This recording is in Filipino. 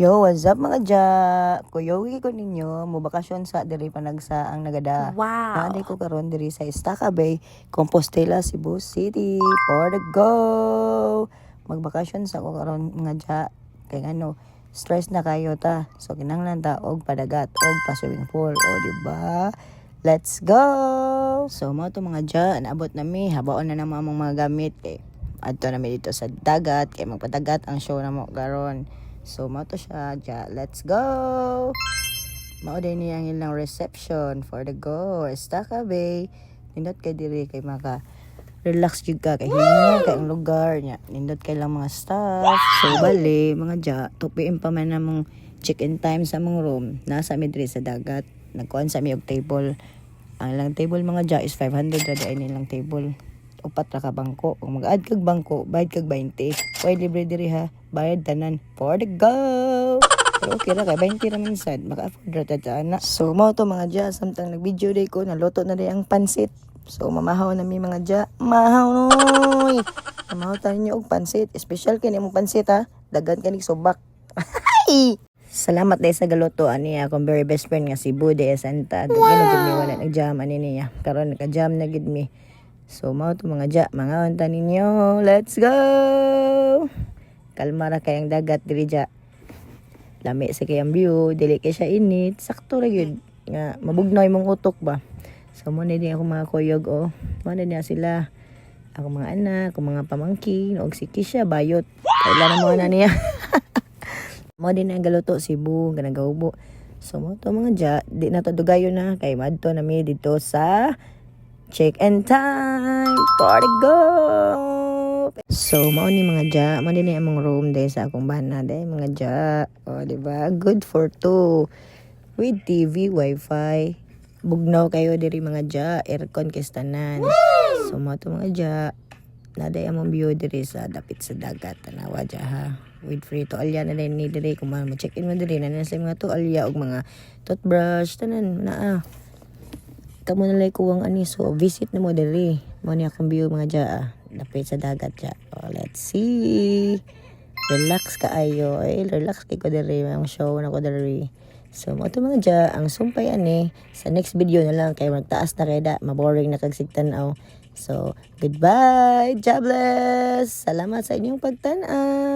Yo, what's up mga ja? Kuyogi ko ninyo, mubakasyon sa diri panagsa ang nagada. Wow. Naaday ko karon diri sa Estaca Bay, Compostela, Cebu City for the go. Magbakasyon sa ko karon mga ja. Kay ano, stress na kayo ta. So kinahanglan ta og padagat og pa swimming pool, o di ba? Let's go. So mo to mga ja, naabot nami, habaon na namo among mga gamit kay adto nami dito sa dagat kay magpadagat ang show namo karon. So, mao to siya. Ja, let's go! Mao din niya ang ilang reception for the go. Estaca Bay. Nindot kay diri kay maka relax jud ka kay hinga kay ang lugar nya. Nindot kay lang mga staff. So, bali, mga ja, tupiin pa man namong check-in time sa mong room. Nasa mi diri sa dagat. Nagkuhan sa mi og table. Ang ilang table mga ja is 500 ra di nilang table. Upat ra ka bangko. Kung mag-add kag bangko, bayad kag 20. Pwede libre diri ha. Bayad tanan for the go. Pero okay ra kay 20 ra minsan. Maka-afford ra ta ana. So mo to mga ja, samtang nag-video day ko, naluto na rin ang pansit. So mamahaw na mi mga ja. Mahaw noy. Mamahaw tayo niyo og pansit. Special kini mong pansit ha. Dagan kani subak. Salamat dahil sa galuto ani akong very best friend nga si Bude Santa. Gabi na gid mi wala nag-jam ani niya. Karon naka-jam na gid mi. So, mao to mga ja, mga unta ninyo. Let's go! Kalma ra kayang dagat diri ja. Lami sa kayang view, dili kay siya init. Sakto ra gyud nga mabugnaw imong utok ba. So, mo na din ako mga kuyog oh. Mo na niya sila. Ako mga anak, ako mga pamangkin, og si Kisha bayot. Kailan mo na niya. Mo din ang galuto Cebu, ganagawbo. So, mo to mga ja, di na to dugayon na kay madto na mi dito sa check-in time for the go. So, mao ni mga ja, mao din ni among room dahil sa akong bana dahil mga ja. O, di ba? Good for two. With TV, wifi. Bugnaw kayo diri mga ja, aircon kistanan. So, mao to mga ja. Naday among view diri sa dapit sa dagat. Tanawa ja ha. With free to alya na rin ni diri kung ma-check-in mo diri na sa mga to alya og mga toothbrush tanan na kamo na lay kuwang ani so visit na mo diri mo ni akong view mga ja dapit sa dagat ja. Let's see, relax ka ayo relax kay ko diri ang show na ko diri. So mo to mga ja ang sumpay ani sa next video na lang kay magtaas na kay da maboring na kag sigtan-aw. So goodbye, God bless, salamat sa inyong pagtan-aw.